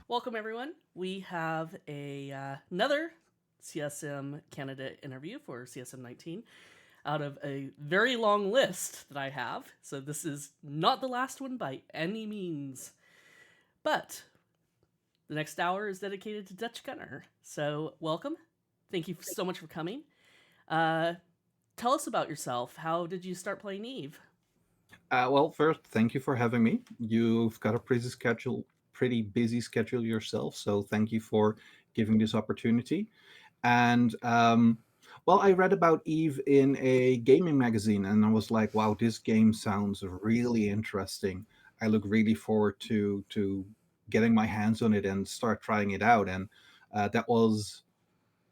Welcome, everyone. We have another CSM candidate interview for CSM19 out of a very long list that I have. So this is not the last one by any means. But the next hour is dedicated to Dutch Gunner. So welcome. Thank you so much for coming. Uh, Tell us about yourself. How did you start playing Eve? Well, first, thank you for having me. You've got a pretty busy schedule yourself, so thank you for giving this opportunity. And well, I read about Eve in a gaming magazine, and I was like, "Wow, this game sounds really interesting. I look really forward to getting my hands on it and start trying it out." And that was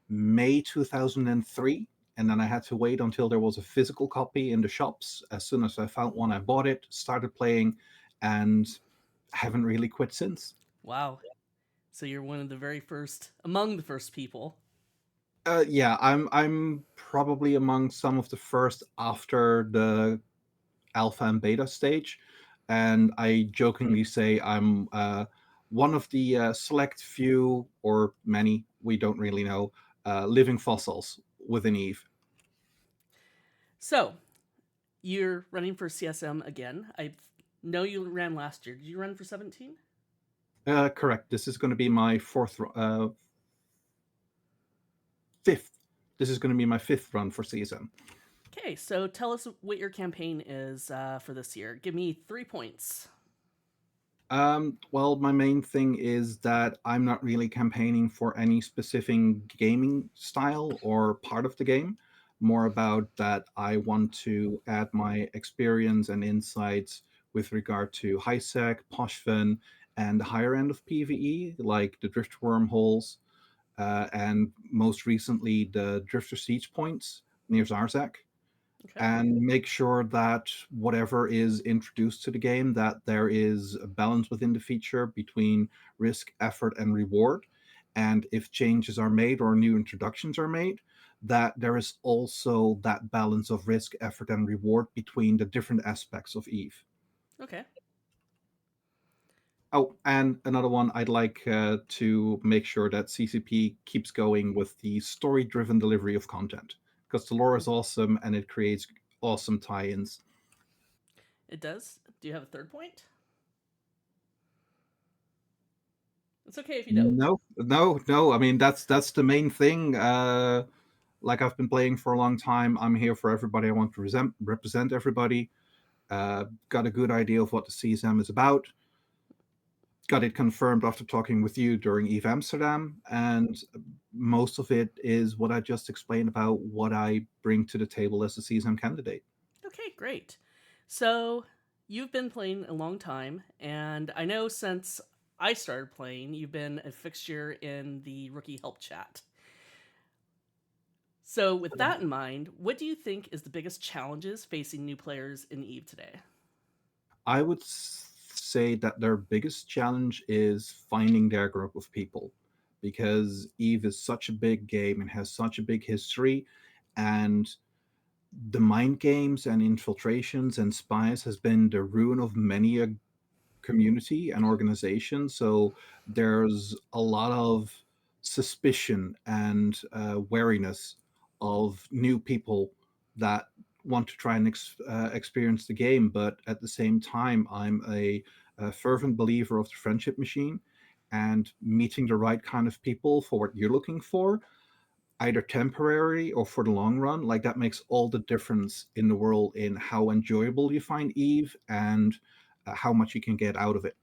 May 2003. And then I had to wait until there was a physical copy in the shops. As soon as I found one, I bought it, started playing, and haven't really quit since. Wow. So you're one of the very first, among the first people. Yeah, I'm probably among some of the first after the alpha and beta stage, and I jokingly say I'm one of the select few or many, we don't really know, living fossils within Eve. So you're running for CSM again. I know you ran last year. Did you run for 17? Correct. This is going to be my fifth. This is going to be my fifth run for CSM. Okay, so tell us what your campaign is for this year. Give me 3 points. Well, my main thing is that I'm not really campaigning for any specific gaming style or part of the game. More about that, I want to add my experience and insights with regard to high sec, Pochven, and the higher end of PvE, like the drift wormholes, and most recently the drifter siege points near Zarzak, Okay. and make sure that whatever is introduced to the game, that there is a balance within the feature between risk, effort, and reward. And if changes are made or new introductions are made, that there is also that balance of risk, effort, and reward between the different aspects of Eve. Okay. Oh, and another one, I'd like to make sure that CCP keeps going with the story driven delivery of content, because the lore is awesome and it creates awesome tie ins. It does. Do you have a third point? It's okay if you don't. No, no, no. I mean, that's the main thing. Like I've been playing for a long time. I'm here for everybody. I want to represent everybody. Got a good idea of what the CSM is about. Got it confirmed after talking with you during Eve Amsterdam, and most of it is what I just explained about what I bring to the table as a CSM candidate. Okay, great. So you've been playing a long time, and I know since I started playing, you've been a fixture in the rookie help chat. So, with that in mind, what do you think is the biggest challenges facing new players in Eve today? I would say that their biggest challenge is finding their group of people, because Eve is such a big game and has such a big history, and the mind games and infiltrations and spies has been the ruin of many a community and organization. So there's a lot of suspicion and wariness of new people that want to try and experience the game. But at the same time, I'm a fervent believer of the friendship machine, and meeting the right kind of people for what you're looking for, either temporary or for the long run, like that makes all the difference in the world in how enjoyable you find Eve and how much you can get out of it.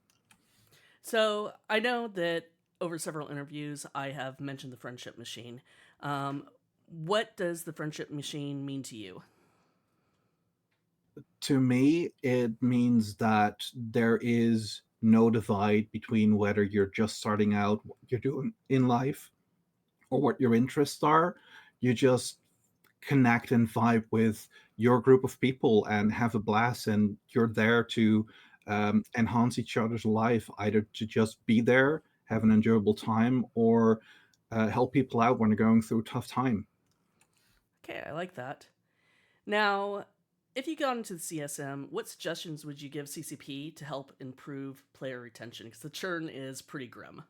So, I know that over several interviews, I have mentioned the friendship machine. Um, what does the friendship machine mean to you? To me, it means that there is no divide between whether you're just starting out, what you're doing in life, or what your interests are. You just connect and vibe with your group of people and have a blast, and you're there to enhance each other's life, either to just be there, have an enjoyable time, or help people out when they're going through a tough time. Okay, I like that. Now, if you got into the CSM, what suggestions would you give CCP to help improve player retention? Because the churn is pretty grim.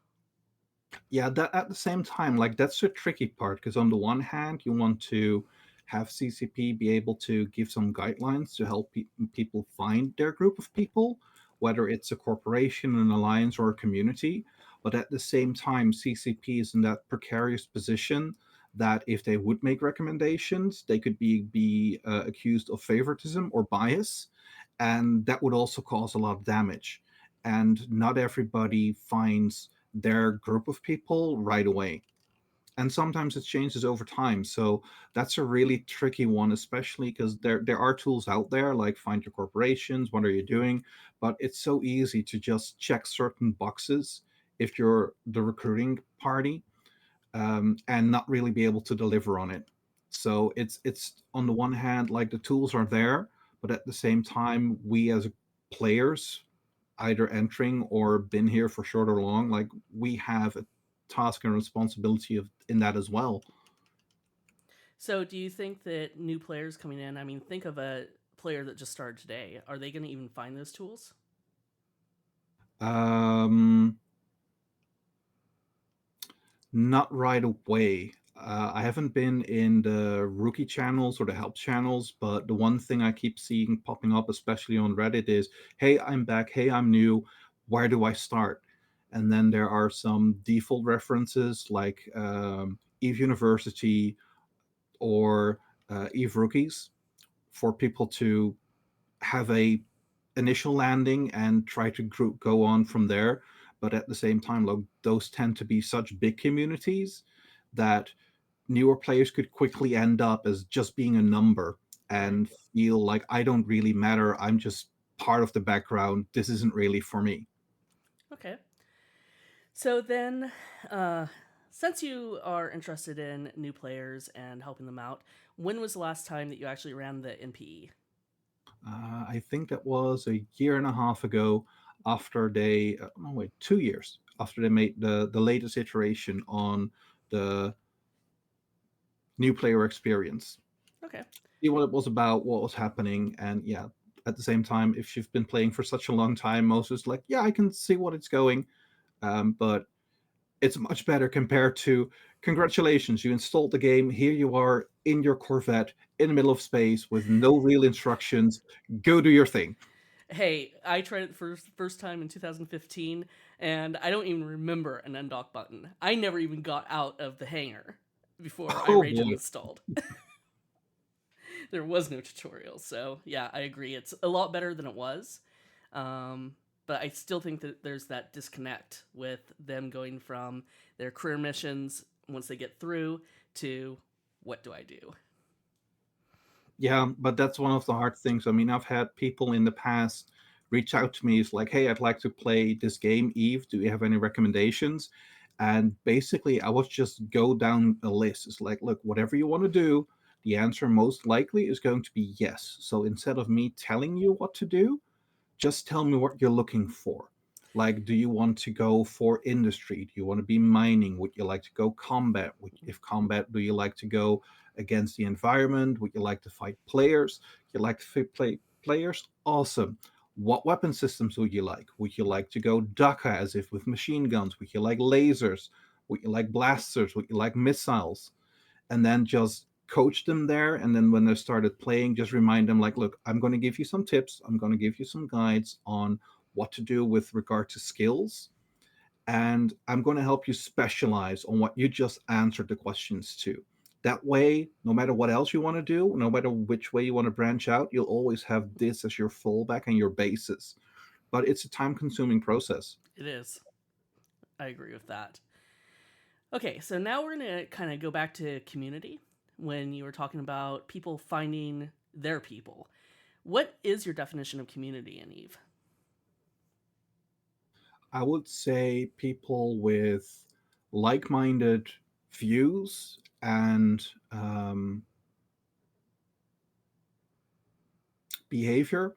Yeah, that at the same time, like that's the tricky part because on the one hand, you want to have CCP be able to give some guidelines to help people find their group of people, whether it's a corporation, an alliance, or a community. But at the same time, CCP is in that precarious position that if they would make recommendations, they could be accused of favoritism or bias, and that would also cause a lot of damage. And not everybody finds their group of people right away. And sometimes it changes over time. So that's a really tricky one, especially because there are tools out there like find your corporations, what are you doing? But it's so easy to just check certain boxes if you're the recruiting party, and not really be able to deliver on it. So it's on the one hand like the tools are there, but at the same time we as players either entering or been here for short or long, like we have a task and responsibility of in that as well. So, do you think that new players coming in, I mean, think of a player that just started today, are they going to even find those tools? Um, Not right away. I haven't been in the rookie channels or the help channels, but the one thing I keep seeing popping up, especially on Reddit, is hey, I'm back. Hey, I'm new. Where do I start? And then there are some default references like Eve University or Eve Rookies for people to have a initial landing and try to go on from there. But at the same time, like, those tend to be such big communities that newer players could quickly end up as just being a number Right. and feel like I don't really matter. I'm just part of the background. This isn't really for me. Okay. So then, uh, since you are interested in new players and helping them out, when was the last time that you actually ran the NPE? I think that was a year and a half ago after they, no, wait, 2 years after they made the latest iteration on the new player experience. Okay. See what it was about, what was happening, and yeah, at the same time, if you've been playing for such a long time, most is like, yeah, I can see what it's going, but it's much better compared to congratulations, you installed the game. Here you are in your Corvette in the middle of space with no real instructions. Go do your thing. Hey, I tried it the first time in 2015, and I don't even remember an undock button. I never even got out of the hangar before I Oh rage boy. installed. There was no tutorial, so yeah, I agree. It's a lot better than it was, um, but I still think that there's that disconnect with them going from their career missions once they get through to what do I do? Yeah, but that's one of the hard things. I mean, I've had people in the past reach out to me. It's like, hey, I'd like to play this game, Eve. Do you have any recommendations? And basically, I would just go down a list. It's like, look, whatever you want to do, the answer most likely is going to be yes. So instead of me telling you what to do, just tell me what you're looking for. Like, do you want to go for industry? Do you want to be mining? Would you like to go combat? If combat, do you like to go against the environment? Would you like to fight players? You like to play players? Awesome. What weapon systems would you like? Would you like to go Daka as if with machine guns? Would you like lasers? Would you like blasters? Would you like missiles? And then just coach them there. And then when they started playing, just remind them like, look, I'm going to give you some tips. I'm going to give you some guides on what to do with regard to skills. And I'm going to help you specialize on what you just answered the questions to. That way, no matter what else you want to do, no matter which way you want to branch out, you'll always have this as your fallback and your basis. But it's a time consuming process. It is. I agree with that. Okay, so now we're going to kind of go back to community when you were talking about people finding their people. What is your definition of community in Eve? I would say people with like minded views and behavior,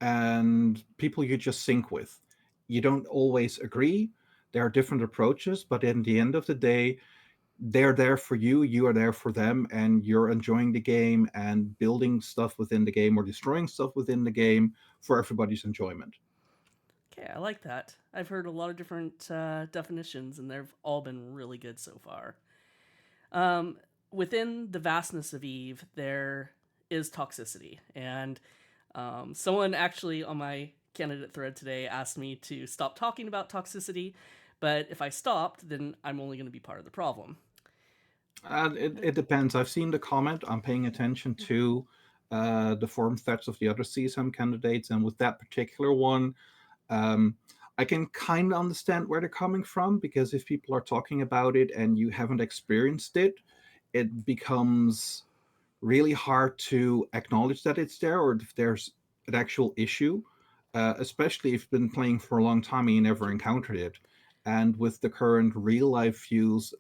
and people you just sync with. You don't always agree. There are different approaches, but in the end of the day, they're there for you, you are there for them, and you're enjoying the game and building stuff within the game or destroying stuff within the game for everybody's enjoyment. Okay, I like that. I've heard a lot of different definitions, and they've all been really good so far. Um, Within the vastness of Eve, there is toxicity, and someone actually on my candidate thread today asked me to stop talking about toxicity, but if I stopped, then I'm only going to be part of the problem. It depends. I've seen the comment. I'm paying attention to the forum threads of the other CSM candidates, and with that particular one, um, I can kind of understand where they're coming from, because if people are talking about it and you haven't experienced it, it becomes really hard to acknowledge that it's there, or if there's an actual issue, especially if you've been playing for a long time and you never encountered it. And with the current real life views,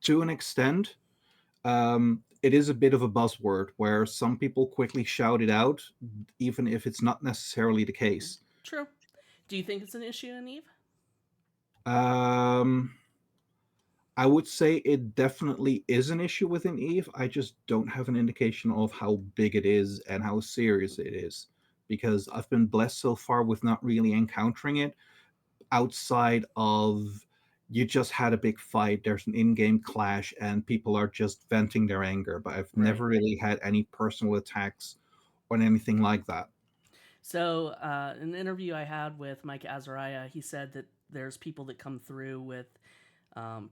to an extent, it is a bit of a buzzword where some people quickly shout it out, even if it's not necessarily the case. True. Do you think it's an issue in Eve? Um, I would say it definitely is an issue within Eve. I just don't have an indication of how big it is and how serious it is, because I've been blessed so far with not really encountering it outside of you just had a big fight, there's an in-game clash, and people are just venting their anger. But I've Right. never really had any personal attacks or anything like that. So, in the interview I had with Mike Azariah, he said that there's people that come through with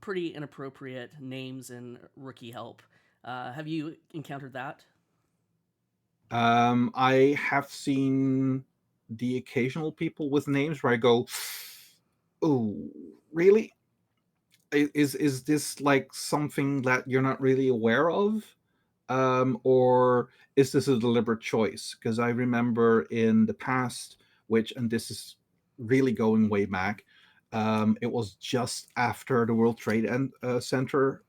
pretty inappropriate names and rookie help. Have you encountered that? I have seen the occasional people with names where I go, "Oh, really? Is this like something that you're not really aware of, or is this a deliberate choice?" Because I remember in the past, which, and this is really going way back, it was just after the World Trade Center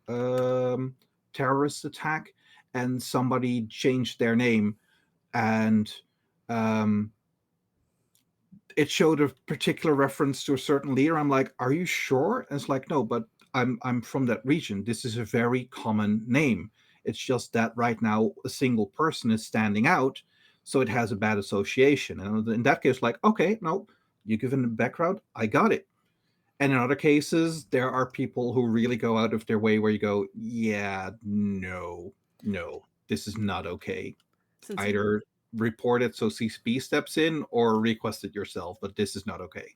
terrorist attack, and somebody changed their name, and um, it showed a particular reference to a certain leader. I'm like, "Are you sure?" And it's like, "No, but I'm from that region. This is a very common name. It's just that right now a single person is standing out, so it has a bad association." And in that case, like, "Okay, no, you given the background, I got it." And in other cases, there are people who really go out of their way where you go, "Yeah, no, no, this is not okay." Since you Either report it so CCP steps in or request it yourself, but this is not okay.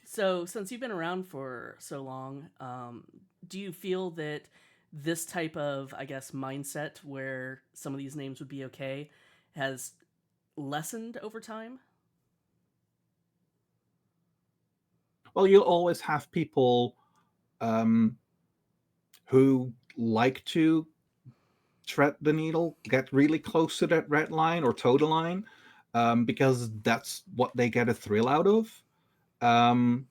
since you've been around for so long, do you feel that this type of, I guess, mindset where some of these names would be okay has lessened over time? Well, you'll always have people um, who like to thread the needle, get really close to that red line or toe the line, because that's what they get a thrill out of. Um,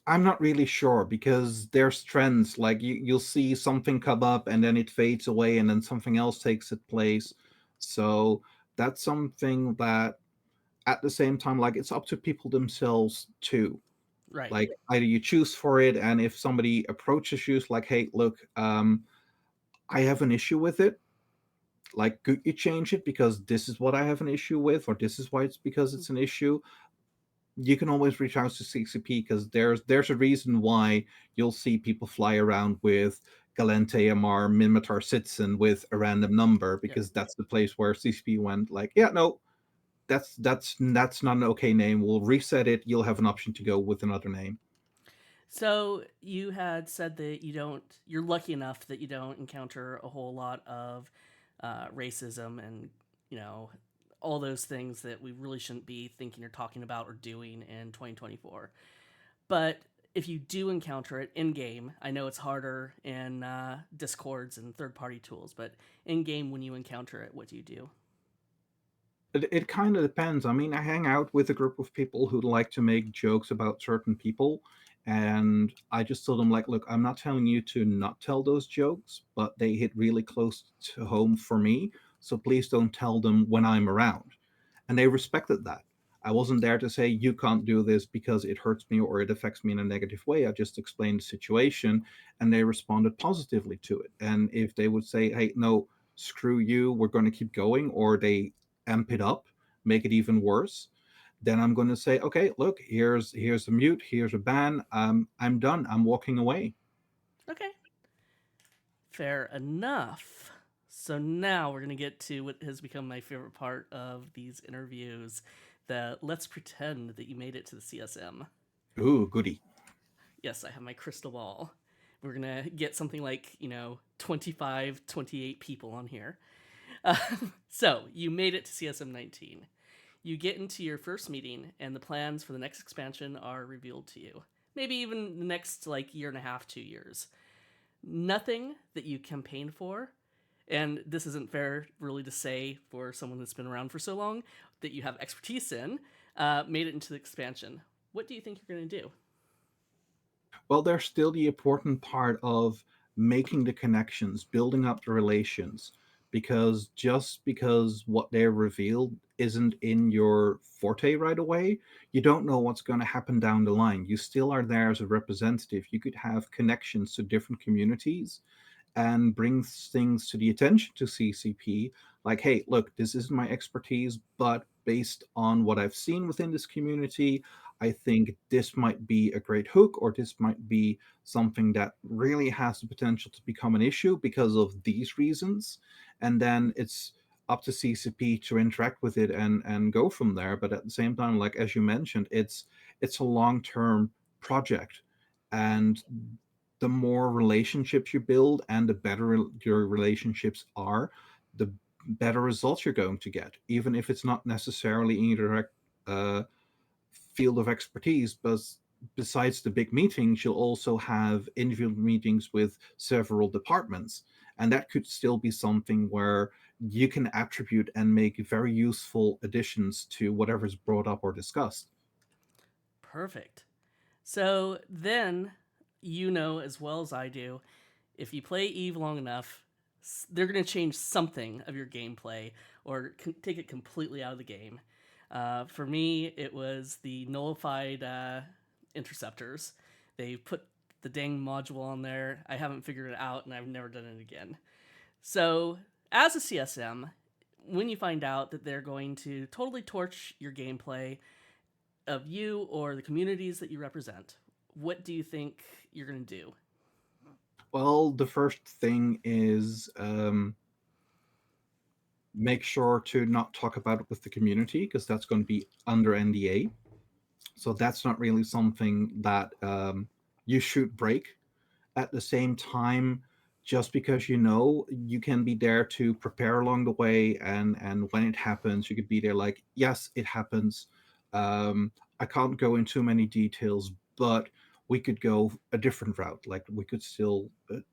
I'm not really sure, because there's trends. Like you'll see something come up and then it fades away and then something else takes its place. So that's something that at the same time, like, it's up to people themselves too. Right. Like either you choose for it, and if somebody approaches you, it's like, "Hey, look, I have an issue with it. Like, could you change it because this is what I have an issue with, or this is why it's because it's an issue?" You can always reach out to CCP, because there's a reason why you'll see people fly around with Galente Amar Minmatar Citizen with a random number, Yep. because that's the place where CCP went like, "Yeah, no, that's not an okay name. We'll reset it. You'll have an option to go with another name." So you had said that you're lucky enough that you don't encounter a whole lot of racism and, you know, all those things that we really shouldn't be thinking or talking about or doing in 2024. But if you do encounter it in game, I know it's harder in discords and third party tools, but in game, when you encounter it, what do you do? It kind of depends. I mean, I hang out with a group of people who like to make jokes about certain people, and I just told them like, "Look, I'm not telling you to not tell those jokes, but they hit really close to home for me. So please don't tell them when I'm around." And they respected that. I wasn't there to say you can't do this because it hurts me or it affects me in a negative way. I just explained the situation, and they responded positively to it. And if they would say, "Hey, no, screw you, we're going to keep going," or they amp it up, make it even worse, then I'm going to say, okay, look, here's a mute, here's a ban. I'm done. I'm walking away. Okay. Fair enough. So now we're going to get to what has become my favorite part of these interviews, the let's pretend that you made it to the CSM. Ooh, goody. Yes, I have my crystal ball. We're going to get something like, 25, 28 people on here. Uh, so you made it to CSM19. You get into your first meeting, and the plans for the next expansion are revealed to you. Maybe even the next like year and a half, 2 years. Nothing that you campaigned for, and this isn't fair really to say for someone that's been around for so long, that you have expertise in, made it into the expansion. What do you think you're going to do? Well, there's still the important part of making the connections, building up the relations, because just because what they're revealed isn't in your forte right away, you don't know what's going to happen down the line. You still are there as a representative. You could have connections to different communities and brings things to the attention to CCP, like, hey, look, this isn't my expertise, but based on what I've seen within this community, I think this might be a great hook, or this might be something that really has the potential to become an issue because of these reasons. And then it's up to CCP to interact with it and go from there. But at the same time, like as you mentioned, it's a long-term project. And the more relationships you build and the better your relationships are, the better results you're going to get, even if it's not necessarily in your direct field of expertise. But besides the big meetings, you'll also have individual meetings with several departments. And that could still be something where you can attribute and make very useful additions to whatever's brought up or discussed. Perfect. So then, as well as I do, if you play Eve long enough, they're going to change something of your gameplay or take it completely out of the game. For me, it was the nullified interceptors. They put the dang module on there. I haven't figured it out, and I've never done it again. So, as a CSM, when you find out that they're going to totally torch your gameplay of you or the communities that you represent, what do you think you're going to do? Well, the first thing is make sure to not talk about it with the community, because that's going to be under NDA. So that's not really something that you should break. At the same time, just because you can be there to prepare along the way, and when it happens, you could be there like, yes, it happens. I can't go into too many details, but we could go a different route. Like we could still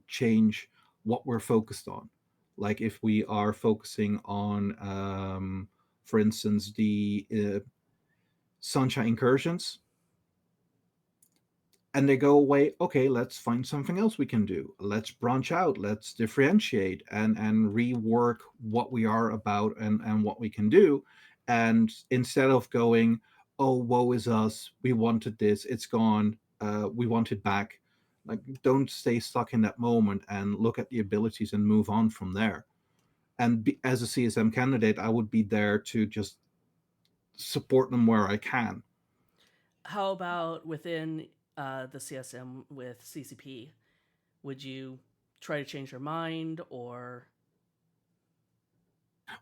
change what we're focused on. Like if we are focusing on, for instance, the sunshine incursions, and they go away, okay, let's find something else we can do. Let's branch out, let's differentiate and rework what we are about, and what we can do. And instead of going, oh, woe is us, we wanted this, it's gone, we want it back. Like, don't stay stuck in that moment, and look at the abilities and move on from there. And as a CSM candidate, I would be there to just support them where I can. How about within the CSM with CCP? Would you try to change your mind or?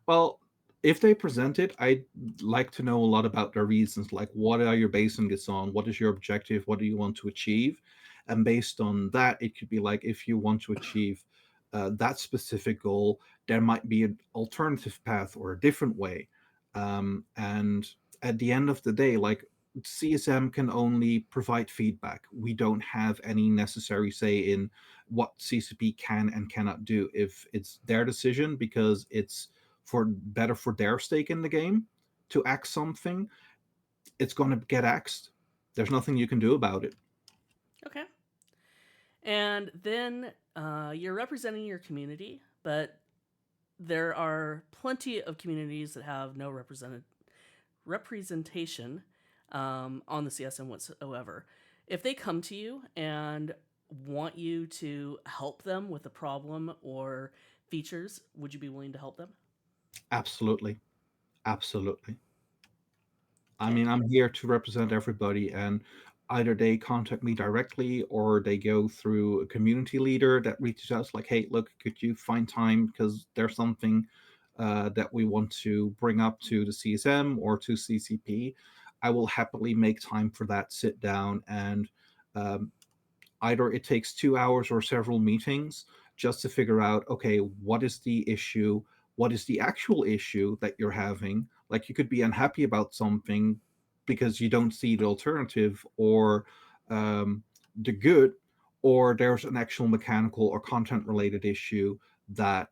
Well, if they present it, I'd like to know a lot about their reasons. Like, what are you basing this on? What is your objective? What do you want to achieve? And based on that, it could be like, if you want to achieve that specific goal, there might be an alternative path or a different way. And at the end of the day, like, CSM can only provide feedback. We don't have any necessary say in what CCP can and cannot do. If it's their decision because it's for better for their stake in the game to axe something, it's going to get axed. There's nothing you can do about it. Okay. And then you're representing your community, but there are plenty of communities that have no representation on the CSM whatsoever. If they come to you and want you to help them with a problem or features, would you be willing to help them? Absolutely. Absolutely. I Okay. mean, I'm here to represent everybody, and either they contact me directly or they go through a community leader that reaches out, like, "Hey, look, could you find time because there's something that we want to bring up to the CSM or to CCP." I will happily make time for that, sit down, and um, either it takes 2 hours or several meetings just to figure out, okay, what is the issue, what is the actual issue that you're having. Like, you could be unhappy about something because you don't see the alternative or the good, or there's an actual mechanical or content related issue that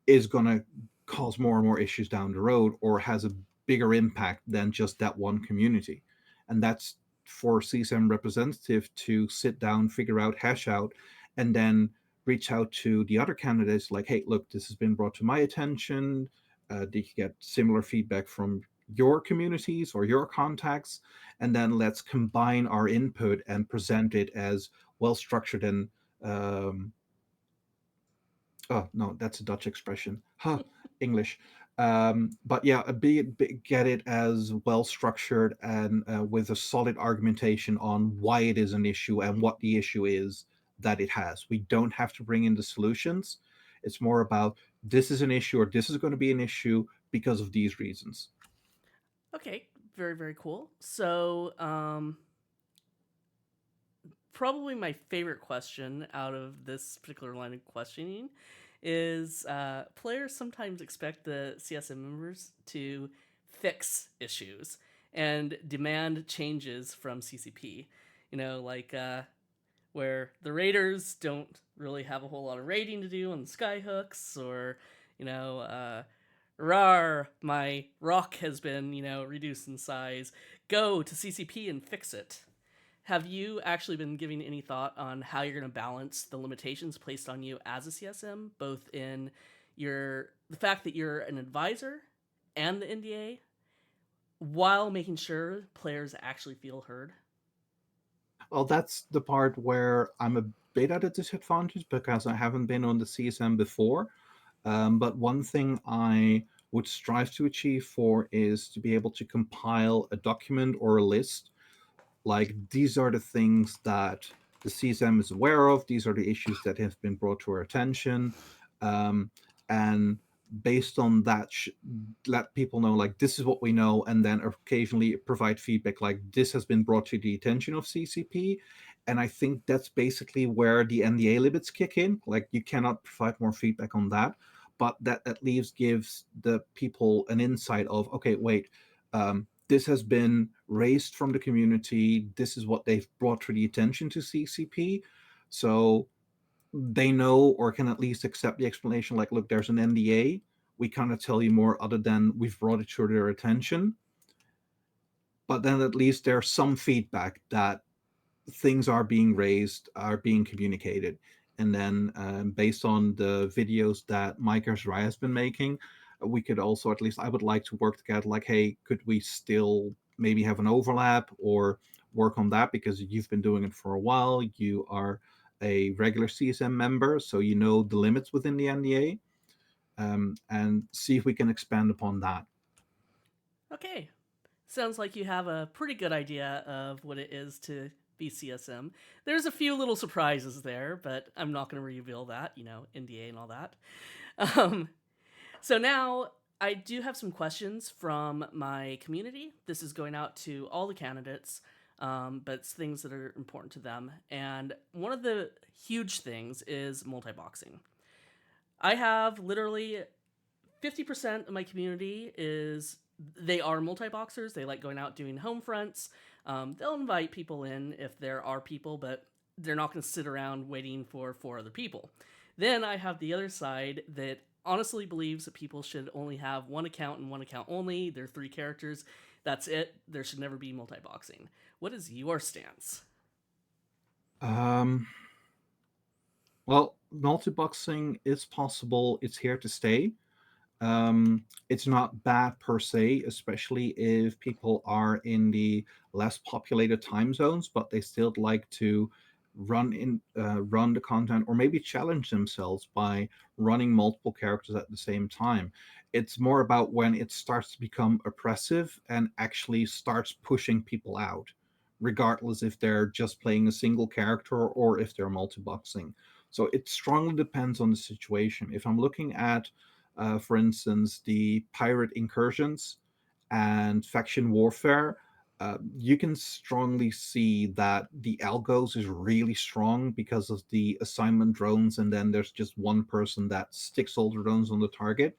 is going to cause more and more issues down the road or has a bigger impact than just that one community. And that's for CSM representative to sit down, figure out, hash out, and then reach out to the other candidates like, hey, look, this has been brought to my attention. Did you get similar feedback from your communities or your contacts? And then let's combine our input and present it as well structured and oh no, that's a Dutch expression. Huh, English. But yeah, get it as well structured and with a solid argumentation on why it is an issue and what the issue is that it has. We don't have to bring in the solutions. It's more about this is an issue or this is going to be an issue because of these reasons. Okay. Very, very cool. So, probably my favorite question out of this particular line of questioning is players sometimes expect the CSM members to fix issues and demand changes from CCP. Like where the raiders don't really have a whole lot of raiding to do on the skyhooks, or you know, rar, my rock has been reduced in size. Go to CCP and fix it. Have you actually been giving any thought on how you're going to balance the limitations placed on you as a CSM, both in the fact that you're an advisor and the NDA, while making sure players actually feel heard? Well, that's the part where I'm a bit at a disadvantage because I haven't been on the CSM before. But one thing I would strive to achieve for is to be able to compile a document or a list. Like, these are the things that the CSM is aware of, these are the issues that have been brought to our attention. Um, and based on that, let people know, like, this is what we know, and then occasionally provide feedback, like, this has been brought to the attention of CCP. And I think that's basically where the NDA limits kick in. Like, you cannot provide more feedback on that, but that at least gives the people an insight of, okay, wait, this has been raised from the community. This is what they've brought to the attention to CCP. So they know or can at least accept the explanation like, look, there's an NDA. We cannot tell you more other than we've brought it to their attention. But then at least there's some feedback that things are being raised, are being communicated. And then based on the videos that Mike Raya has been making, we could also, at least I would like to work together, like, hey, could we still maybe have an overlap or work on that, because you've been doing it for a while. You are a regular CSM member, so you know the limits within the NDA, and see if we can expand upon that. Okay. Sounds like you have a pretty good idea of what it is to be CSM. There's a few little surprises there, but I'm not going to reveal that, NDA and all that. Um, so now I do have some questions from my community. This is going out to all the candidates, but it's things that are important to them. And one of the huge things is multi-boxing. I have literally 50% of my community is they are multi-boxers. They like going out doing home fronts. They'll invite people in if there are people, but they're not going to sit around waiting for four other people. Then I have the other side that honestly believes that people should only have one account and one account only. They're three characters. That's it. There should never be multi-boxing. What is your stance? Um, well, multi-boxing is possible. It's here to stay. It's not bad per se, especially if people are in the less populated time zones, but they still like to run the content or maybe challenge themselves by running multiple characters at the same time. It's more about when it starts to become oppressive and actually starts pushing people out, regardless if they're just playing a single character or if they're multi-boxing. So it strongly depends on the situation. If I'm looking at, for instance, the pirate incursions and faction warfare, you can strongly see that the algos is really strong because of the assignment drones, and then there's just one person that sticks all the drones on the target,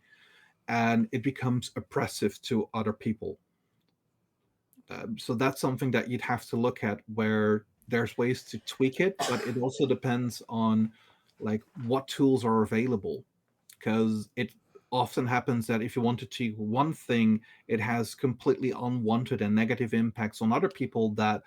and it becomes oppressive to other people. So that's something that you'd have to look at, where there's ways to tweak it, but it also depends on like what tools are available, because it often happens that if you want to tweak one thing, it has completely unwanted and negative impacts on other people that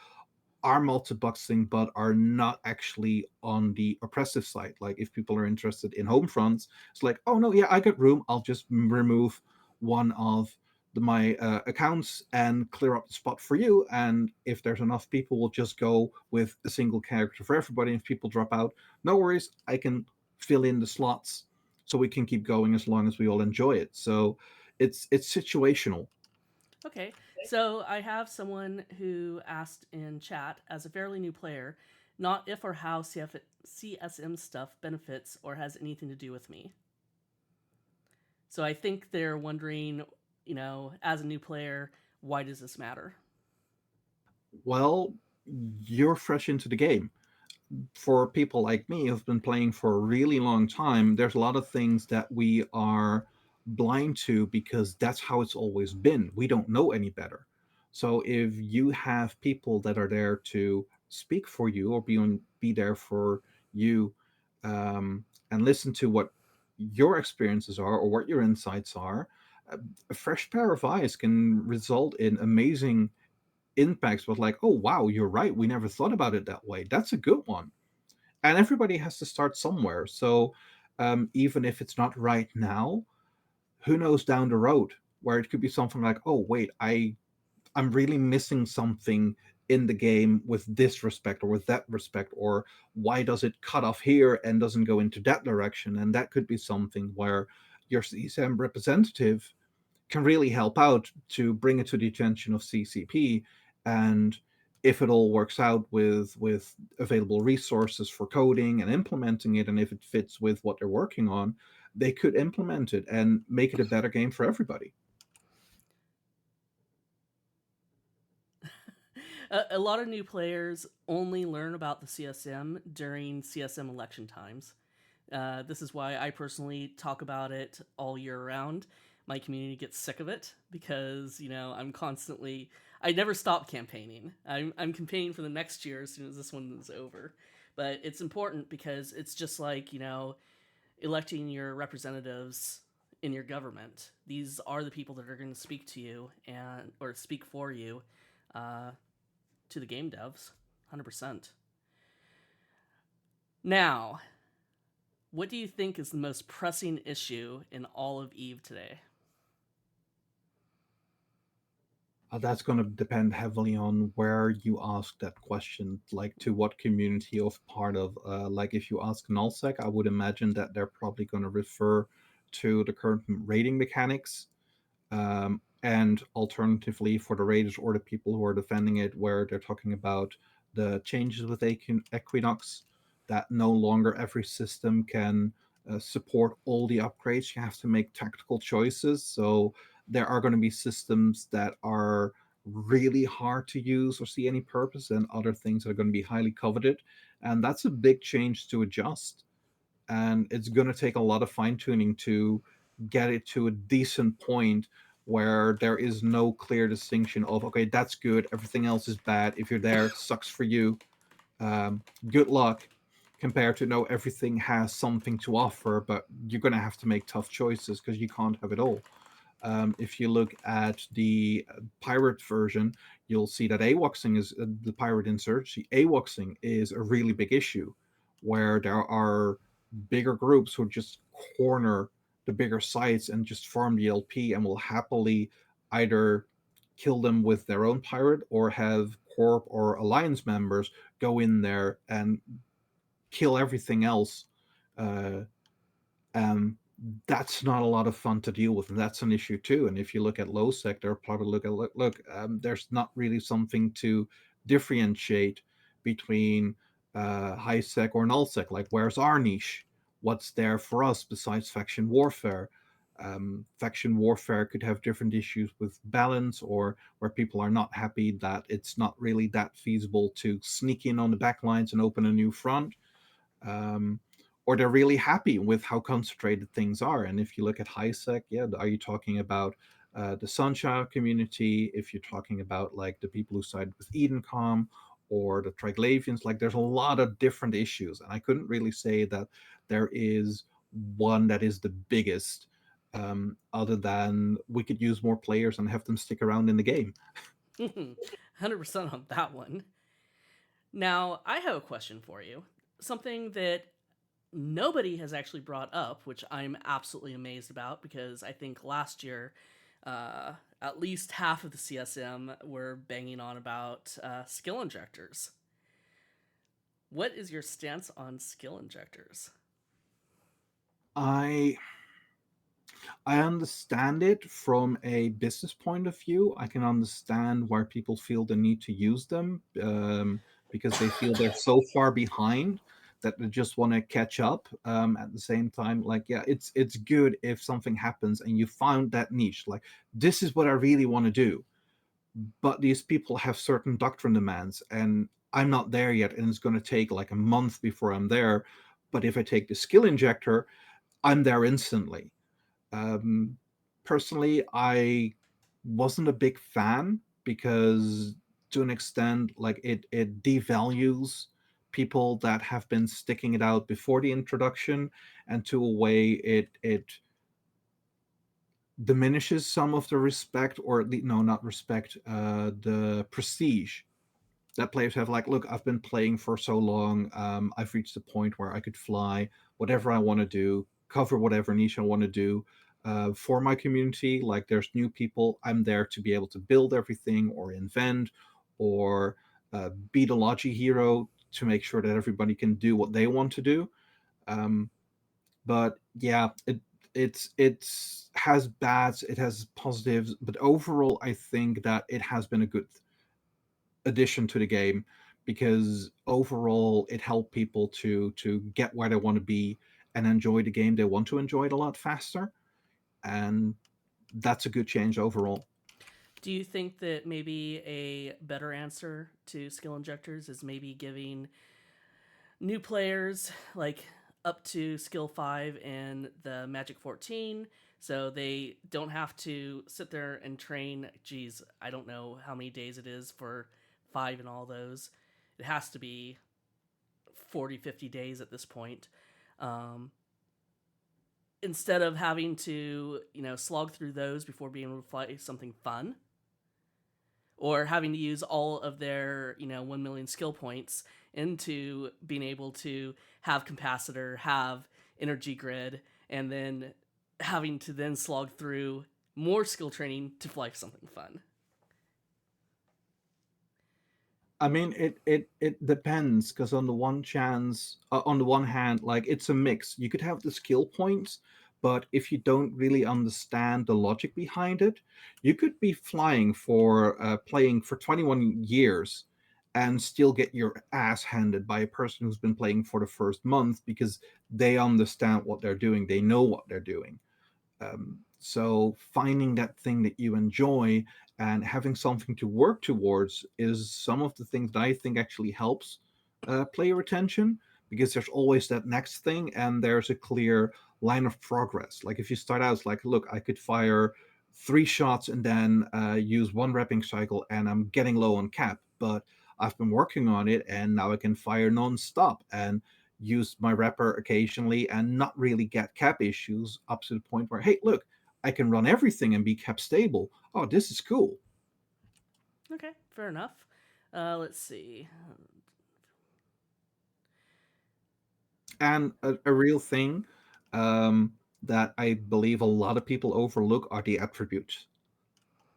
are multi-boxing but are not actually on the oppressive side. Like if people are interested in home fronts, it's like, oh no, yeah, I got room. I'll just remove one of my accounts and clear up the spot for you. And if there's enough people, we'll just go with a single character for everybody. If people drop out, no worries. I can fill in the slots so we can keep going as long as we all enjoy it. So it's situational. Okay, so I have someone who asked in chat, as a fairly new player, not if or how CSM stuff benefits or has anything to do with me. So I think they're wondering, as a new player, why does this matter? Well, you're fresh into the game. For people like me who've been playing for a really long time, there's a lot of things that we are blind to because that's how it's always been. We don't know any better. So if you have people that are there to speak for you or be there for you, and listen to what your experiences are or what your insights are, a fresh pair of eyes can result in amazing impacts. With like, oh wow, you're right, we never thought about it that way. That's a good one. And everybody has to start somewhere. So even if it's not right now, who knows down the road, where it could be something like, oh wait, I'm really missing something in the game with this respect or with that respect, or why does it cut off here and doesn't go into that direction? And that could be something where your CSM representative can really help out to bring it to the attention of CCP. And if it all works out with available resources for coding and implementing it, and if it fits with what they're working on, they could implement it and make it a better game for everybody. A lot of new players only learn about the CSM during CSM election times. This is why I personally talk about it all year round. My community gets sick of it because, I never stop campaigning. I'm campaigning for the next year as soon as this one is over. But it's important because it's just like, electing your representatives in your government. These are the people that are going to speak to you or speak for you, uh, to the game devs, 100%. Now, what do you think is the most pressing issue in all of Eve today? That's going to depend heavily on where you ask that question, like to what community of part of. Like if you ask nullsec, I would imagine that they're probably going to refer to the current rating mechanics, and alternatively for the raiders or the people who are defending it, where they're talking about the changes with Equinox, that no longer every system can support all the upgrades. You have to make tactical choices. So there are going to be systems that are really hard to use or see any purpose, and other things that are going to be highly coveted. And that's a big change to adjust, and it's going to take a lot of fine tuning to get it to a decent point where there is no clear distinction of, okay, that's good, everything else is bad. If you're there, it sucks for you. Good luck. Compared to, no, everything has something to offer, but you're going to have to make tough choices because you can't have it all. If you look at the pirate version, you'll see that AWOXing is the pirate insurgency. AWOXing is a really big issue, where there are bigger groups who just corner the bigger sites and just farm the LP and will happily either kill them with their own pirate or have Corp or Alliance members go in there and kill everything else. Uh, that's not a lot of fun to deal with, and that's an issue too. And if you look at low sec, they're probably look, there's not really something to differentiate between high sec or null sec. Like, where's our niche? What's there for us besides faction warfare? Faction warfare could have different issues with balance, or where people are not happy that it's not really that feasible to sneak in on the back lines and open a new front, um, or they're really happy with how concentrated things are. And if you look at high sec, yeah, are you talking about the Sunshine community? If you're talking about like the people who sided with Edencom or the Triglavians, like there's a lot of different issues, and I couldn't really say that there is one that is the biggest. Other than we could use more players and have them stick around in the game. 100% on that one. Now, I have a question for you. Something that nobody has actually brought up, which I'm absolutely amazed about because I think last year, at least half of the CSM were banging on about skill injectors. What is your stance on skill injectors? I I understand it from a business point of view. I can understand why people feel the need to use them, because they feel they're so far behind that they just want to catch up. At the same time, like, yeah, it's good if something happens and you found that niche. Like, this is what I really want to do, but these people have certain doctrine demands, and I'm not there yet, and it's going to take like a month before I'm there. But if I take the skill injector, I'm there instantly. um, Personally, I wasn't a big fan because, to an extent, like it devalues people that have been sticking it out before the introduction, and to a way it diminishes some of the respect, or at least, no, not respect, the prestige that players have. Like, look, I've been playing for so long, I've reached the point where I could fly whatever I want to do, cover whatever niche I want to do, for my community. Like, there's new people, I'm there to be able to build everything or invent, or be the logi hero to make sure that everybody can do what they want to do. um, but yeah, it's has bads, it has positives, but overall I think that it has been a good addition to the game, because overall it helped people to get where they want to be and enjoy the game they want to enjoy it a lot faster, and that's a good change overall. Do you think that maybe a better answer to skill injectors is maybe giving new players like up to skill 5 and the magic 14 so they don't have to sit there and train, geez, I don't know how many days it is for 5 and all those. It has to be 40-50 days at this point. um, Instead of having to slog through those before being able to play something fun, or having to use all of their 1 million skill points into being able to have capacitor, have energy grid, and then having to then slog through more skill training to fly something fun. I mean, it depends, because on the one hand, like, it's a mix. You could have the skill points, but if you don't really understand the logic behind it, you could be flying for playing for 21 years and still get your ass handed by a person who's been playing for the first month, because they understand what they're doing, they know what they're doing. So finding that thing that you enjoy and having something to work towards is some of the things that I think actually helps player retention, because there's always that next thing and there's a clear line of progress. Like, if you start out, it's like, look, I could fire 3 shots and then use one repping cycle and I'm getting low on cap, but I've been working on it and now I can fire non-stop and use my wrapper occasionally and not really get cap issues, up to the point where, hey, look, I can run everything and be cap stable. Oh, this is cool. Okay, fair enough. Let's see. And a real thing, that I believe a lot of people overlook are the attributes.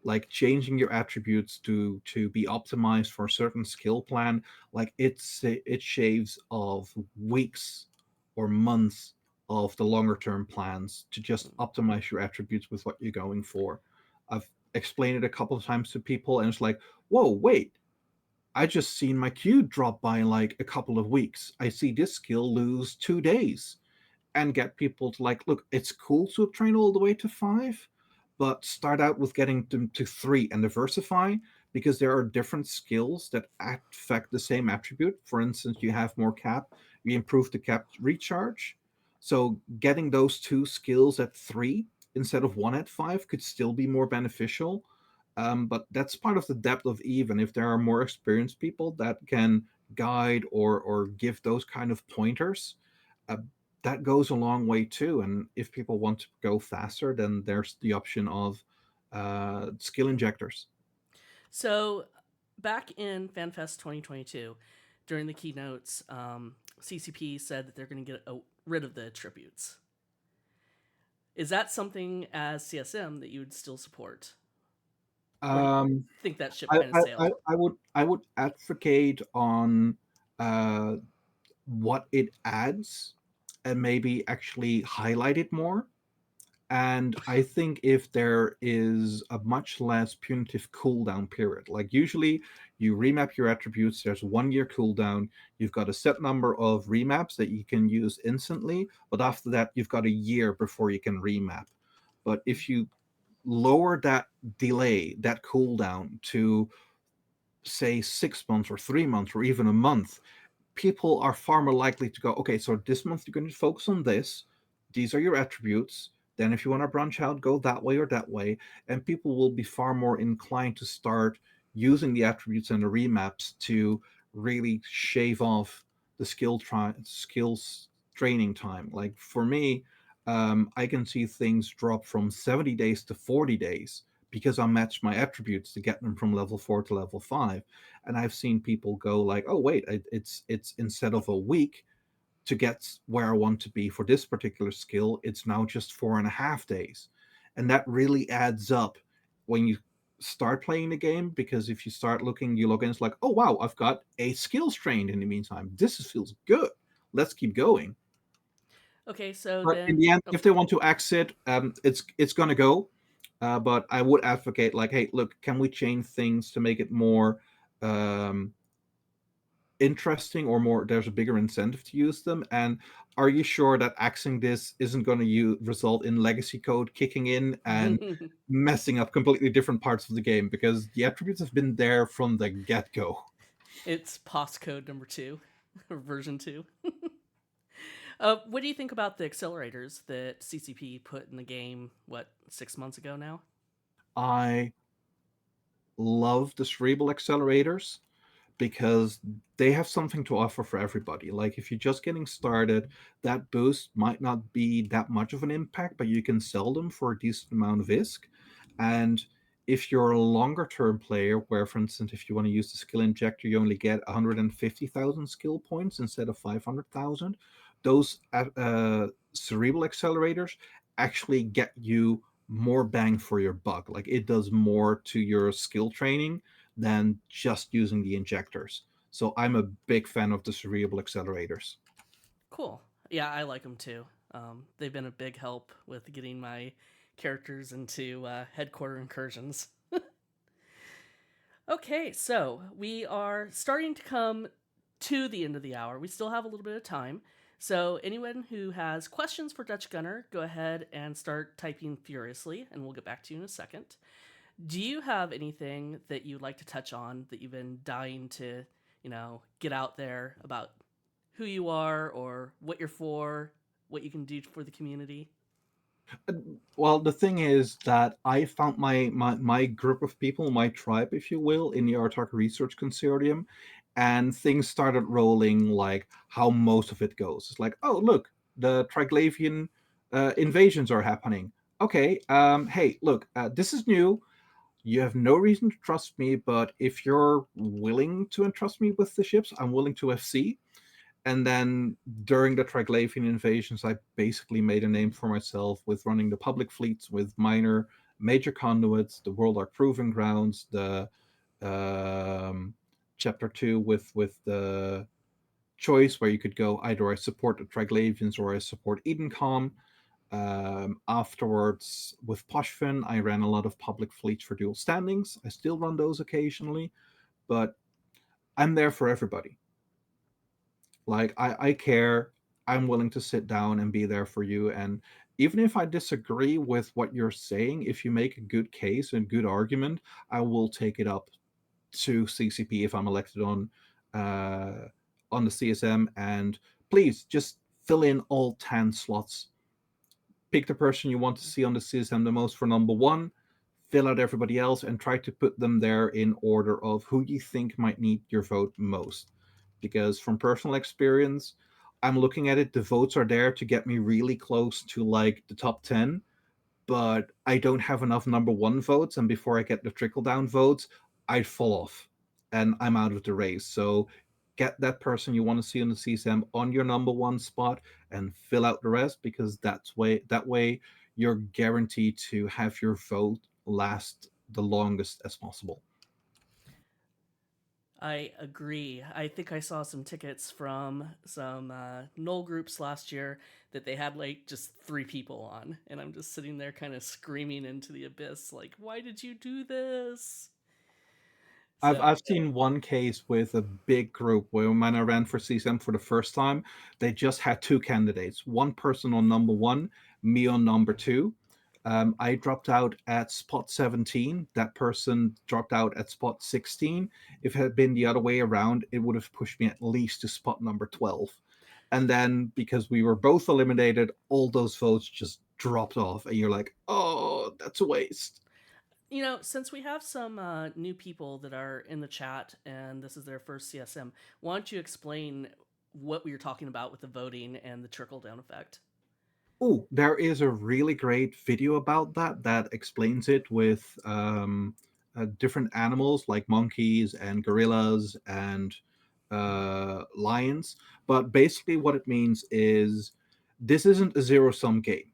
Like, changing your attributes to be optimized for a certain skill plan, like, it shaves off weeks or months of the longer term plans to just optimize your attributes with what you're going for. I've explained it a couple of times to people, and it's like, whoa, wait, I just seen my queue drop by in like a couple of weeks. I see this skill lose 2 days, and get people to like, look, it's cool to train all the way to 5, but start out with getting them to 3 and diversify, because there are different skills that affect the same attribute. For instance, you have more cap, you improve the cap recharge. So getting those two skills at 3 instead of 1 at 5 could still be more beneficial. But that's part of the depth of even if there are more experienced people that can guide or give those kind of pointers, uh, that goes a long way too. And if people want to go faster, then there's the option of skill injectors. So, back in FanFest 2022, during the keynotes, CCP said that they're going to get rid of the attributes. Is that something as CSM that you would still support, or do you Um, think that ship I, kind of I, I sailed? I would advocate on uh, what it adds and maybe actually highlight it more. And I think if there is a much less punitive cooldown period, like usually you remap your attributes, there's 1 year cooldown, you've got a set number of remaps that you can use instantly, but after that, you've got a year before you can remap. But if you lower that delay, that cooldown to say 6 months or 3 months or even a month, people are far more likely to go, okay, so this month you're going to focus on this. These are your attributes. Then, if you want to branch out, go that way or that way. And people will be far more inclined to start using the attributes and the remaps to really shave off the skills training time. Like for me, I can see things drop from 70 days to 40 days because I matched my attributes to get them from level 4 to level 5. And I've seen people go like, oh wait, it's instead of a week to get where I want to be for this particular skill, it's now just 4.5 days. And that really adds up when you start playing the game, because if you start looking, you log in, it's like, oh wow, I've got 8 skills trained in the meantime, feels good, let's keep going. Okay, so But in then, the end, oh, if they want to exit, it's gonna go. But I would advocate like, hey, look, can we change things to make it more um, interesting, or more? There's a bigger incentive to use them. And are you sure that axing this isn't going to result in legacy code kicking in and messing up completely different parts of the game? Because the attributes have been there from the get go. it's postcode number 2, or version 2. What do you think about the accelerators that CCP put in the game, what, 6 months ago now? I love the cerebral accelerators because they have something to offer for everybody. Like if you're just getting started, that boost might not be that much of an impact, but you can sell them for a decent amount of ISK. And if you're a longer term player, where for instance, if you want to use the skill injector, you only get 150,000 skill points instead of 500,000. Those cerebral accelerators actually get you more bang for your buck. Like it does more to your skill training than just using the injectors. So I'm a big fan of the cerebral accelerators. Cool. Yeah, I like them too. They've been a big help with getting my characters into headquarter incursions. Okay, so we are starting to come to the end of the hour. We still have a little bit of time. So, anyone who has questions for Dutch Gunner, go ahead and start typing furiously, and we'll get back to you in a second. Do you have anything that you'd like to touch on that you've been dying to, get out there about who you are or what you're for, what you can do for the community? Well, the thing is that I found my group of people, my tribe, if you will, in the Artak Research Consortium, and things started rolling like how most of it goes. It's like, oh, look, the Triglavian invasions are happening. Okay, hey, look, this is new. You have no reason to trust me, but if you're willing to entrust me with the ships, I'm willing to FC. And then during the Triglavian invasions, I basically made a name for myself with running the public fleets with major conduits, the World Arc Proving Grounds, the Chapter 2 with the choice where you could go either I support the Triglavians or I support Edencom. Afterwards, with Pochven, I ran a lot of public fleets for dual standings. I still run those occasionally, but I'm there for everybody. Like, I care. I'm willing to sit down and be there for you. And even if I disagree with what you're saying, if you make a good case and good argument, I will take it up to CCP if I'm elected uh, on the CSM. And please just fill in all 10 slots. Pick the person you want to see on the CSM the most for number one, fill out everybody else, and try to put them there in order of who you think might need your vote most. Because from personal experience, I'm looking at it, the votes are there to get me really close to like the top 10, but I don't have enough number one votes. And before I get the trickle down votes, I'd fall off and I'm out of the race. So get that person you want to see on the CSM on your number one spot and fill out the rest, because that way you're guaranteed to have your vote last the longest as possible. I agree. I think I saw some tickets from some null groups last year that they had like just 3 people on, and I'm just sitting there kind of screaming into the abyss, like, "Why did you do this?" I've So, I've seen one case with a big group where when I ran for CSM for the first time, they just had two candidates. One person on number one, me on number two. I dropped out at spot 17. That person dropped out at spot 16. If it had been the other way around, it would have pushed me at least to spot number 12. And then because we were both eliminated, all those votes just dropped off. And you're like, oh, that's a waste. since we have some new people that are in the chat and this is their first CSM, why don't you explain what we were talking about with the voting and the trickle down effect? Oh, there is a really great video about that explains it with different animals like monkeys and gorillas and lions. But basically, what it means is this isn't a zero sum game.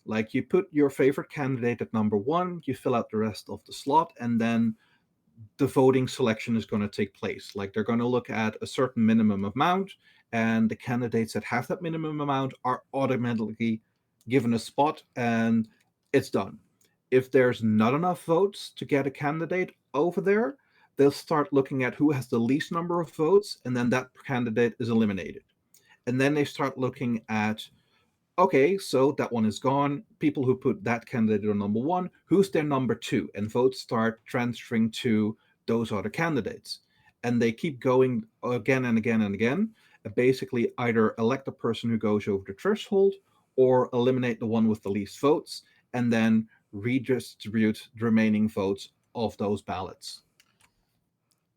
Like, you put your favorite candidate at number one, you fill out the rest of the slot, and then the voting selection is going to take place. Like, they're going to look at a certain minimum amount, and the candidates that have that minimum amount are automatically given a spot, and it's done. If there's not enough votes to get a candidate over there, they'll start looking at who has the least number of votes, and then that candidate is eliminated. And then they start looking at, okay, so that one is gone. People who put that candidate on number one, who's their number two? And votes start transferring to those other candidates. And they keep going again and again and again. And basically, either elect the person who goes over the threshold or eliminate the one with the least votes, and then redistribute the remaining votes of those ballots.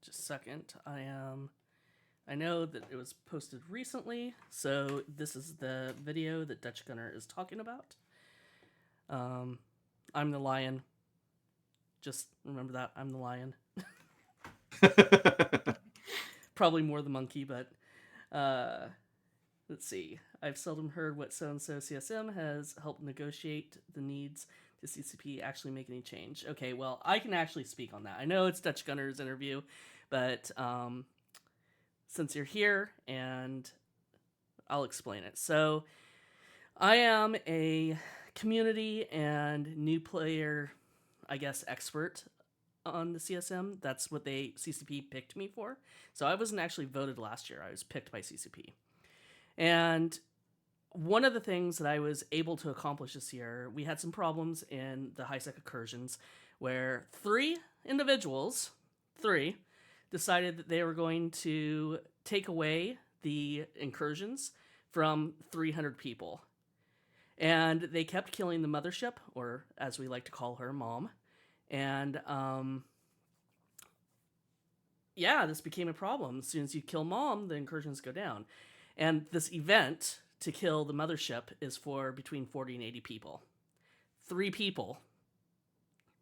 Just a second. I know that it was posted recently, so this is the video that Dutch Gunner is talking about. Um, I'm the lion. Just remember that I'm the lion. Probably more the monkey, but let's see. I've seldom heard what so and so CSM has helped negotiate the needs to CCP actually make any change. Okay, well, I can actually speak on that. I know it's Dutch Gunner's interview, but since you're here, and I'll explain it. So, I am a community and new player, I guess, expert on the CSM. That's what CCP picked me for. So I wasn't actually voted last year. I was picked by CCP. And one of the things that I was able to accomplish this year, we had some problems in the high-sec incursions where 3 individuals, decided that they were going to take away the incursions from 300 people. And they kept killing the mothership, or as we like to call her, Mom. And yeah, this became a problem. As soon as you kill Mom, the incursions go down. And this event to kill the mothership is for between 40 and 80 people. 3 people,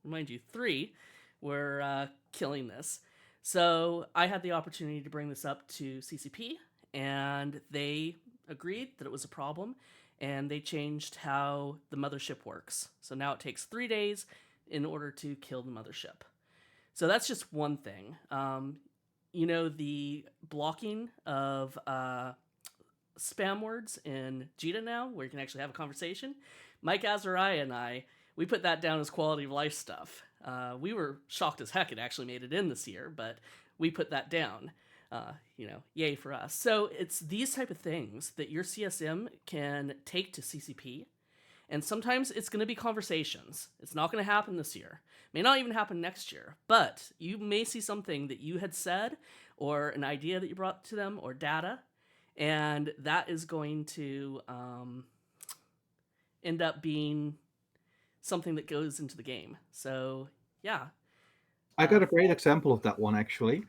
mind you, 3 were killing this. So I had the opportunity to bring this up to CCP, and they agreed that it was a problem, and they changed how the mothership works. So now it takes 3 days in order to kill the mothership. So that's just one thing. the blocking of spam words in Jita now, where you can actually have a conversation. Mike Azariah and I, we put that down as quality of life stuff. We were shocked as heck it actually made it in this year, but we put that down. Yay for us. So it's these type of things that your CSM can take to CCP, and sometimes it's going to be conversations. It's not going to happen this year. May not even happen next year. But you may see something that you had said, or an idea that you brought to them, or data, and that is going to end up being something that goes into the game. So yeah. I Uh, got a great example of that one actually.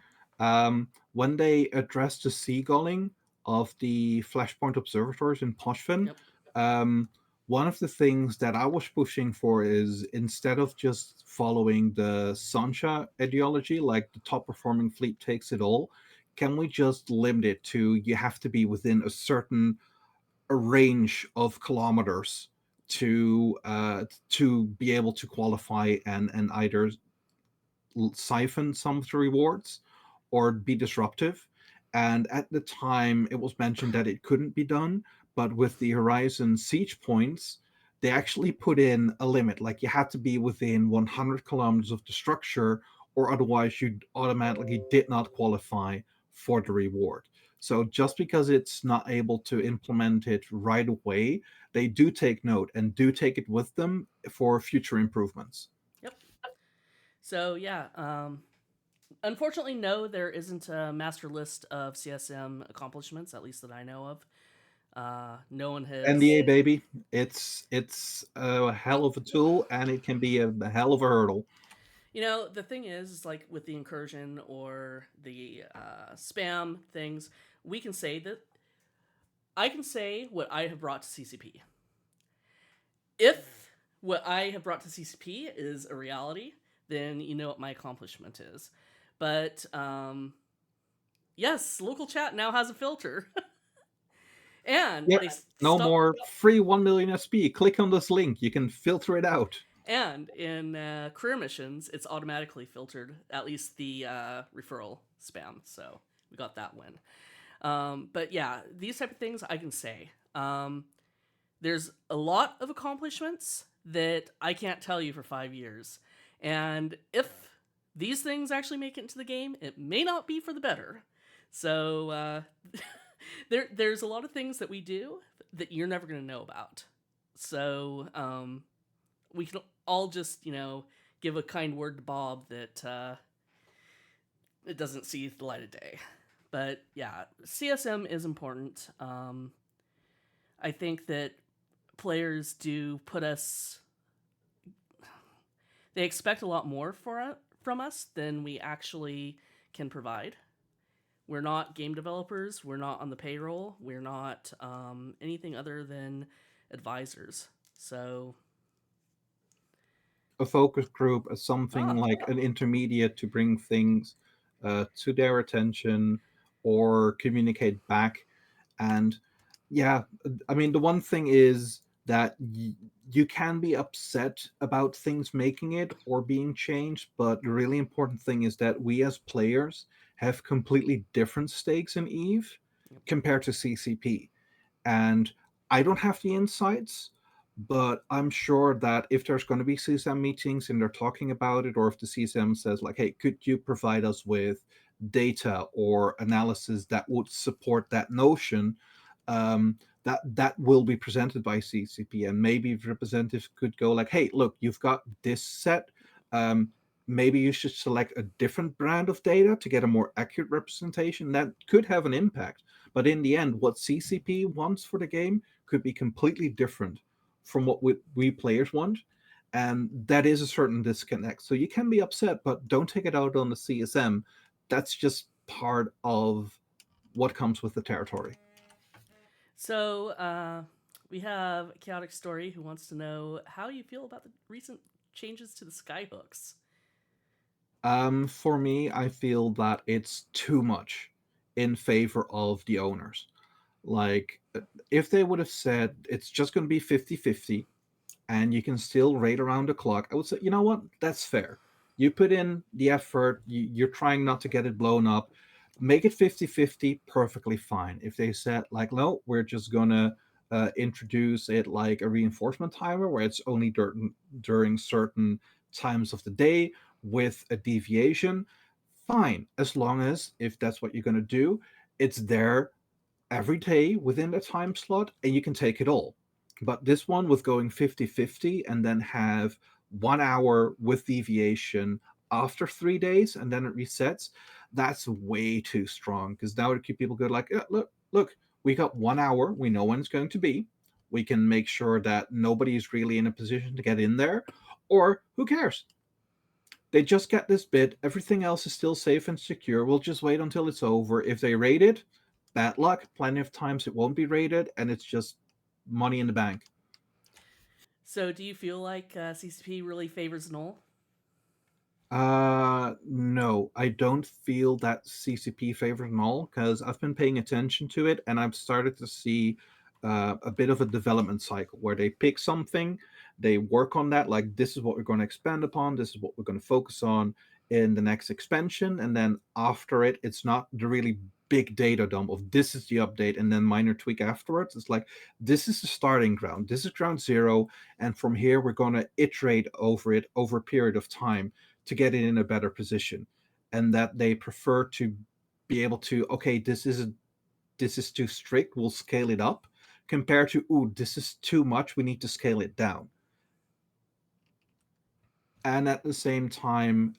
When they addressed the seagulling of the Flashpoint observatories in Pochven, yep. um, one of the things that I was pushing for is instead of just following the Sancha ideology, like the top performing fleet takes it all, can we just limit it to you have to be within a certain range of kilometers to be able to qualify and either siphon some of the rewards or be disruptive. And at the time, it was mentioned that it couldn't be done. But with the Horizon siege points, they actually put in a limit. Like you had to be within 100 kilometers of the structure, or otherwise you automatically did not qualify for the reward. So just because it's not able to implement it right away, they do take note and do take it with them for future improvements. Yep. So yeah. Unfortunately, no, there isn't a master list of CSM accomplishments, at least that I know of. No one has. NDA baby, it's a hell of a tool, and it can be a hell of a hurdle. The thing is like with the incursion or the spam things, we can say that I can say what I have brought to CCP. If what I have brought to CCP is a reality, then you know what my accomplishment is. But yes, local chat now has a filter, and Yep. they No stop. more free 1 million SP. Click on this link. You can filter it out. And in career missions, it's automatically filtered, at least the referral spam. So we got that win. But yeah, these type of things I can say. There's a lot of accomplishments that I can't tell you for 5 years. And if these things actually make it into the game, it may not be for the better. So there's a lot of things that we do that you're never going to know about. So we can all just, give a kind word to Bob that it doesn't see the light of day. But yeah, CSM is important. I think that players do put us. They expect a lot more from us than we actually can provide. We're not game developers. We're not on the payroll. We're not anything other than advisors. So, A focus group as something ah, like an intermediate to bring things to their attention or communicate back. And yeah, I mean, the one thing is that you can be upset about things making it or being changed, but the really important thing is that we as players have completely different stakes in Eve yep. compared to CCP. And I don't have the insights, but I'm sure that if there's going to be CSM meetings and they're talking about it, or if the CSM says like, "Hey, could you provide us with data or analysis that would support that notion?" That will be presented by CCP, and maybe representatives could go like, "Hey, look, you've got this set. Um, Maybe you should select a different brand of data to get a more accurate representation." That could have an impact. But in the end, what CCP wants for the game could be completely different from what we players want. And that is a certain disconnect. So you can be upset, but don't take it out on the CSM. That's just part of what comes with the territory. So we have a chaotic story who wants to know how you feel about the recent changes to the skyhooks. For me, I feel that it's too much in favor of the owners. Like, if they would have said it's just going to be 50-50, and you can still raid around the clock, I would say, you know what? That's fair. You put in the effort, you're trying not to get it blown up. make it 50-50, perfectly fine. If they said like, no, we're just gonna introduce it like a reinforcement timer where it's only during certain times of the day with a deviation, fine. As long as, if that's what you're gonna do, it's there every day within a time slot and you can take it all. But this one with going 50-50 and then have 1 hour with deviation after 3 days and then it resets, that's way too strong because now it keep people good like, yeah, look, we got 1 hour, we know when it's going to be. We can make sure that nobody's really in a position to get in there, or who cares? They just get this bit. Everything else is still safe and secure. We'll just wait until it's over. If they raid it, bad luck. Plenty of times it won't be raided, and it's just money in the bank. So, do you feel like CCP really favors Null? No, I don't feel that CCP favored null because I've been paying attention to it and I've started to see a bit of a development cycle where they pick something, they work on that, like this is what we're going to expand upon, this is what we're going to focus on in the next expansion, and then after it, it's not the really big data dump of this is the update and then minor tweak afterwards. It's like this is the starting ground, this is ground zero, and from here we're going to iterate over it over a period of time to get it in a better position, and that they prefer to be able to, okay, this is too strict, we'll scale it up, compared to, ooh, this is too much, we need to scale it down. And at the same time,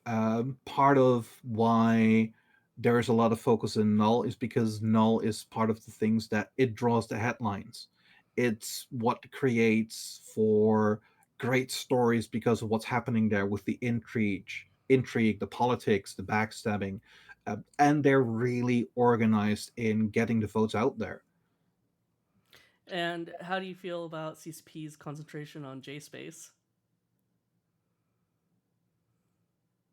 part of why there is a lot of focus in null is because null is part of the things that it draws the headlines. It's what creates for great stories because of what's happening there with the intrigue, the politics, the backstabbing, and they're really organized in getting the votes out there. And how do you feel about CCP's concentration on J space?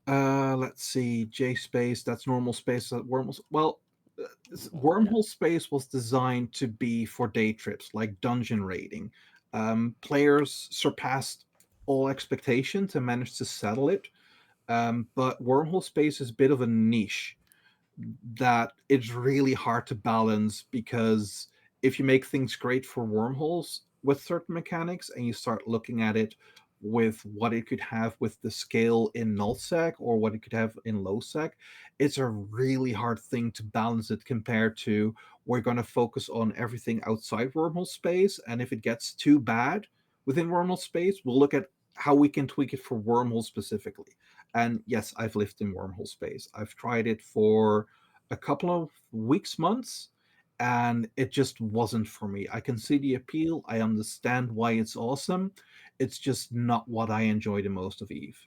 Let's see. J space. That's normal space. Wormholes. Well, Well, yeah. wormhole space was designed to be for day trips, like dungeon raiding. Players surpassed all expectations and managed to settle it. But wormhole space is a bit of a niche that it's really hard to balance because if you make things great for wormholes with certain mechanics and you start looking at it with what it could have with the scale in nullsec or what it could have in lowsec, it's a really hard thing to balance it compared to we're going to focus on everything outside wormhole space, and if it gets too bad within wormhole space, we'll look at how we can tweak it for wormhole specifically. And yes, I've lived in wormhole space. I've tried it for a couple of weeks, months, and it just wasn't for me. I can see the appeal. I understand why it's awesome. It's just not what I enjoy the most of Eve.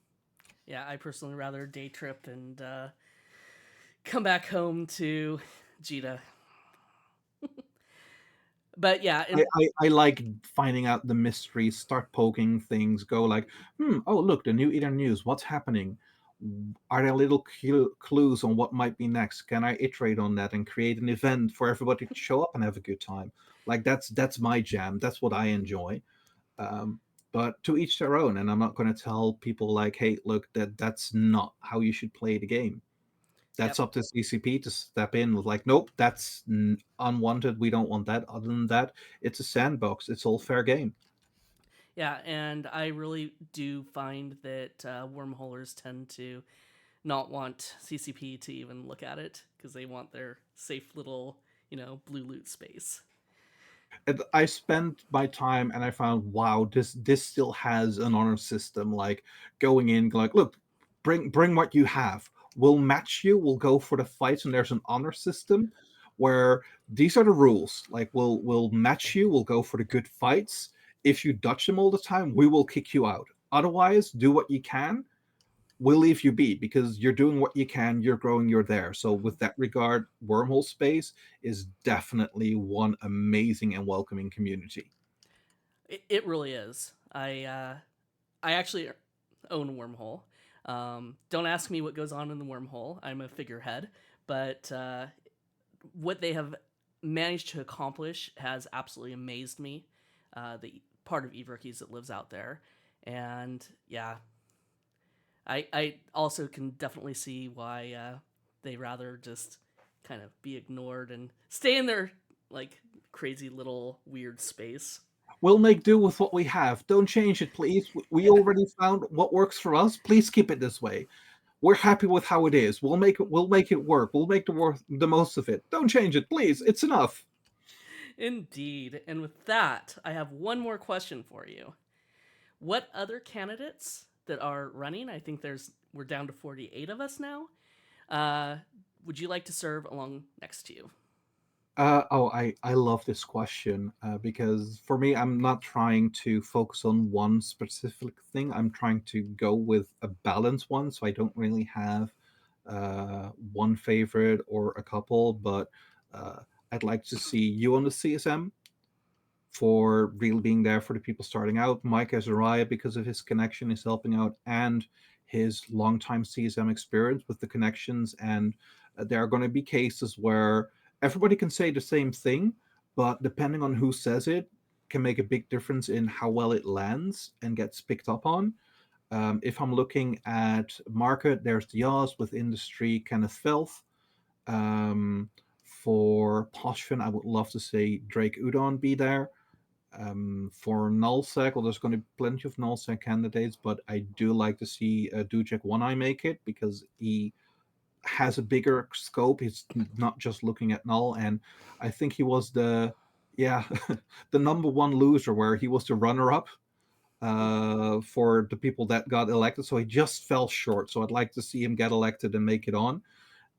Yeah, I personally rather day trip and come back home to Jita. But yeah, I, and I like finding out the mysteries, start poking things, go like, oh, look, the new Ether News, what's happening? Are there little clues on what might be next? Can I iterate on that and create an event for everybody to show up and have a good time? Like that's my jam. That's what I enjoy. Um, but to each their own, and I'm not going to tell people like, hey, look, that's not how you should play the game. That's yep. up to CCP to step in with like, nope, that's unwanted. We don't want that. Other than that, it's a sandbox. It's all fair game. Yeah, and I really do find that wormholers tend to not want CCP to even look at it because they want their safe little, blue loot space. And I spent my time and I found, wow, this still has an honor system. Like going in, like, look, bring what you have. We'll match you. We'll go for the fights, and there's an honor system where these are the rules. Like we'll match you. We'll go for the good fights. If you dodge them all the time, we will kick you out. Otherwise, do what you can. We'll leave you be because you're doing what you can, you're growing, you're there. So, with that regard, Wormhole Space is definitely one amazing and welcoming community. It really is. I actually own a wormhole. Don't ask me what goes on in the wormhole. I'm a figurehead, but what they have managed to accomplish has absolutely amazed me. The part of Eve Rookies that lives out there, and yeah, I also can definitely see why they rather just kind of be ignored and stay in their like crazy little weird space. We'll make do with what we have. Don't change it, please. We Yeah. already found what works for us. Please keep it this way. We're happy with how it is. We'll make it work. We'll make the most of it. Don't change it, please. It's enough. Indeed. And with that, I have one more question for you. What other candidates that are running? I think we're down to 48 of us now. Uh, would you like to serve along next to you? I love this question because for me, I'm not trying to focus on one specific thing. I'm trying to go with a balanced one. So I don't really have one favorite or a couple, but uh, I'd like to see you on the CSM for really being there for the people starting out. Mike Azariah, because of his connection, is helping out, and his longtime CSM experience with the connections. And there are going to be cases where everybody can say the same thing, but depending on who says it, can make a big difference in how well it lands and gets picked up on. If I'm looking at market, there's Diaz with industry, Kenneth Felth. Um, for Pochven, I would love to see Drake Udon be there. For nullsec, well, there's going to be plenty of nullsec candidates, but I do like to see Dujek One Eye make it because he has a bigger scope. He's not just looking at null, and I think he was the yeah the number one loser where he was the runner up for the people that got elected. So he just fell short. So I'd like to see him get elected and make it on.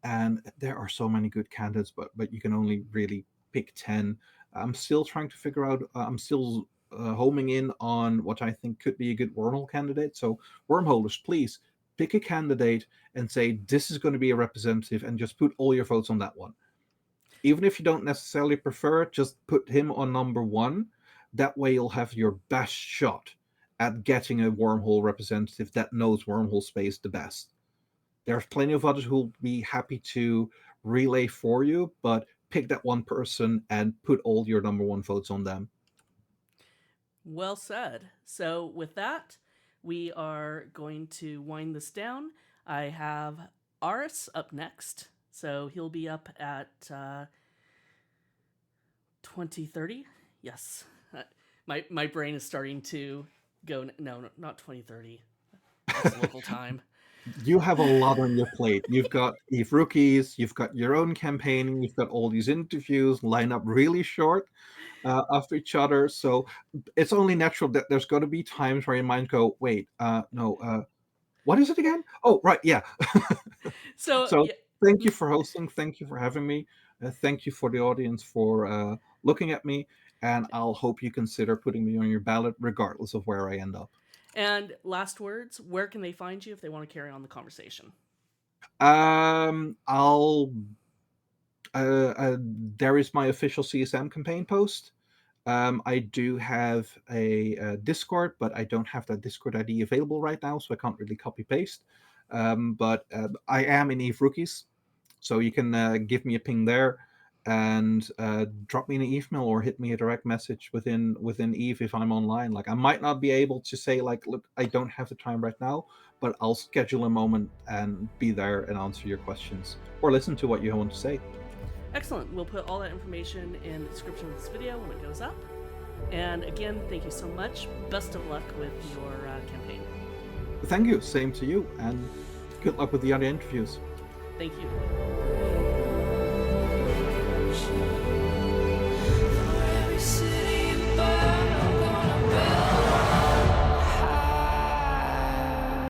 And there are so many good candidates, but you can only really pick 10. I'm still trying to figure out. I'm still homing in on what I think could be a good wormhole candidate. So wormholers, please pick a candidate and say this is going to be a representative, and just put all your votes on that one. Even if you don't necessarily prefer it, just put him on number one. That way, you'll have your best shot at getting a wormhole representative that knows wormhole space the best. There's plenty of others who'll be happy to relay for you, but pick that one person and put all your number one votes on them. Well said. So, with that, we are going to wind this down. I have Aris up next. So, he'll be up at 2030. Yes. My brain is starting to go. No, not 2030. That's local time. You have a lot on your plate. You've got Eve rookies, you've got your own campaigning, you've got all these interviews line up really short after each other. So it's only natural that there's going to be times where your mind go, wait, no, what is it again? Oh, right, yeah. So, So yeah, thank you for hosting. Thank you for having me. Thank you for the audience for looking at me. And I'll hope you consider putting me on your ballot, regardless of where I end up. and last words, where can they find you if they want to carry on the conversation? I'll. There is my official CSM campaign post. I do have a Discord, but I don't have that Discord ID available right now, so I can't really copy paste. But I am in Eve Rookies, so you can give me a ping there and drop me an email or hit me a direct message within Eve if I'm online. Like I might not be able to say like, look, I don't have the time right now, but I'll schedule a moment and be there and answer your questions or listen to what you want to say. Excellent. We'll put all that information in the description of this video when it goes up. And again, thank you so much. Best of luck with your campaign. Thank you. Same to you, and good luck with the other interviews. Thank you.